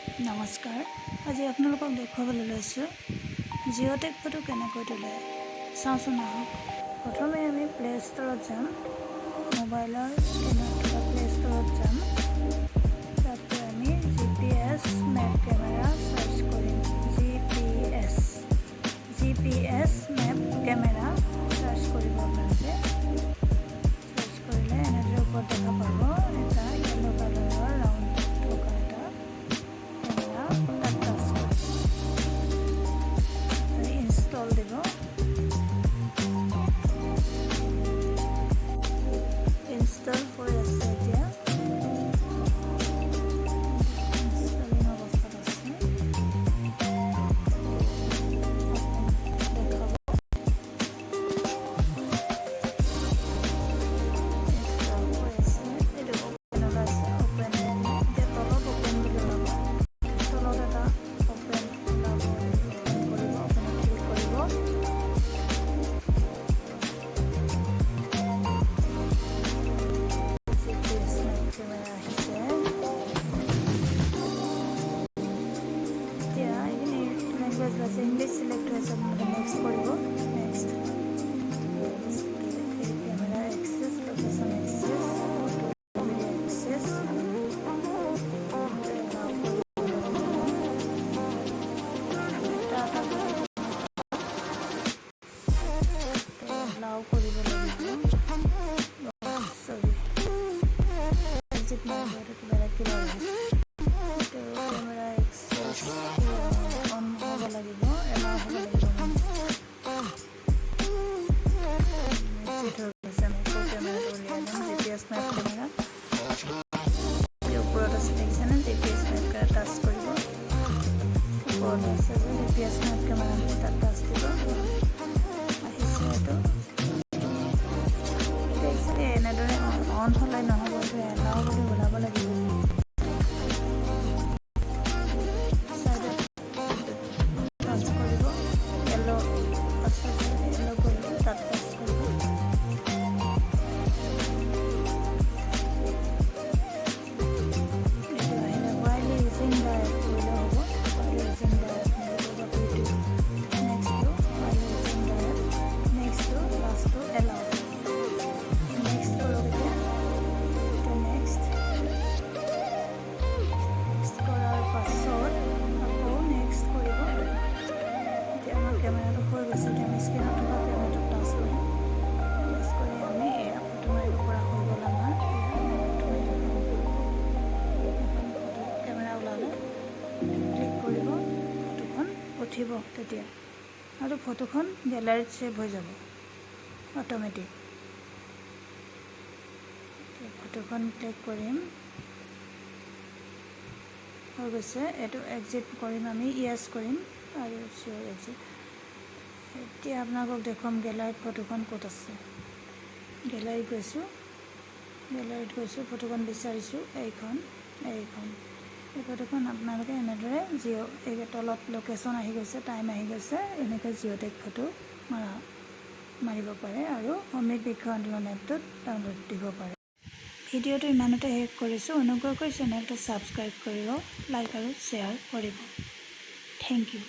নমস্কাৰ। আজি আপোনালোকক দেখুৱাবলৈ লৈছোঁ জিঅ'টেক ফটো কেনেকৈ তোলে। চাওঁচোন আহক। প্ৰথমে আমি প্লে ষ্ট'ৰত যাম। মোবাইলৰ স্ক্ৰীনত থকা প্লে ষ্ট'ৰত যাম। তাতে আমি GPS মেপ কেমেৰা চাৰ্চ কৰিম। GPS মেপ কেমেৰা চাৰ্চ কৰিব আপোনালোকে। চাৰ্চ কৰিলে এনেদৰে ওপৰত দেখা পাব এটা য়েল্ল' কালাৰৰ ৰাউণ্ড থকা এটা কেমেৰা। তাত টাচ কৰি ইনষ্টল দিব। ইনষ্টল হৈ আছে এতিয়া। ইনষ্টলিং অৱস্থাত আছে। দেখাব ইনষ্টল হৈ আছে। এইটো অপেন ওলাইছে। অপেন এতিয়া তলত অপেন বুলি ওলাব। তলত এটা অপেন ওলাব। অপেন কৰিব। অপেনত ক্লিক কৰিব। GPS মেপ কেমেৰা আহিছে। এতিয়া এইখিনি লেংগুৱেজ ওলাইছে। ইংলিছ চিলেক্ট হৈ আছে। আপোনালোকে নেক্সট কৰিব। Next camera access, location access, photo access allow কৰিব লাগিব। চৰি এক্সিট মাৰিব কিবা কেমেৰা এক্সেছ অন হ'ব লাগিব। এলাও হ'ব লাগিব। এক্সিট হৈ গৈছে। আমি আকৌ কেমেৰাটো উলিয়াই ল'ম। GPS মেপ কেমেৰা ওপৰত আছে দেখিছেনে? GPS মেপ কেমেৰা টাচ কৰিব। ওপৰত আছে যে GPS মেপ কেমেৰা তাত টাচ দিব। আহিছে এইটো। এনেদৰে অন হ'লে নহ'ব। এইটো এলাও বুলি ওলাব লাগিব। চাইডত টাচ কৰিব। য়েল্ল' আছে যে য়েল্ল' কৰিব। তাত টাচ কৰিব। এইটো আহিলে while using the app কৰিলে হ'ব। while using the app নেক্সটটো while using the app, নেক্সটটো লাষ্টটো এলাও। নেক্সট কৰক এতিয়া। নেক্সট কৰাৰ পাছত আকৌ নেক্সট কৰিব। এতিয়া আমাৰ কেমেৰাটো হৈ গৈছে। এতিয়া আমি স্ক্ৰীনত থকা কেমেৰাটো টাচ কৰিম। টাচ কৰি আমি এয়া ফটো মাৰিব পৰা হৈ গ'ল আমাৰ। এখন ফটো কেমেৰা ওলালে ক্লিক কৰিব। ফটোখন উঠিব তেতিয়া আৰু ফটোখন গেলাৰীত ছেভ হৈ যাব অট'মেটিক। ফটোখন ক্লিক কৰিম। হৈ গৈছে। এইটো এক্সিট কৰিম আমি। য়েছ কৰিম আৰু চিয়'ৰ এক্সিট। এতিয়া আপোনালোকক দেখুৱাম গেলাৰীত ফটোখন ক'ত আছে। গেলাৰীত গৈছোঁ। ফটোখন বিচাৰিছোঁ। এইখন এই ফটোখন আপোনালোকে এনেদৰে এই তলত লোকেশ্যন আহি গৈছে, টাইম আহি গৈছে। এনেকৈ জিঅ'টেক ফটো মাৰিব পাৰে আৰু অমৃত বৃক্ষ আন্দোলন এপটোত ডাউনলোড দিব পাৰে। ভিডিঅ'টো ইমানতে শেষ কৰিছোঁ। অনুগ্ৰহ কৰি চেনেলটো ছাবস্ক্ৰাইব কৰিব, লাইক আৰু শ্বেয়াৰ কৰিব। Thank U.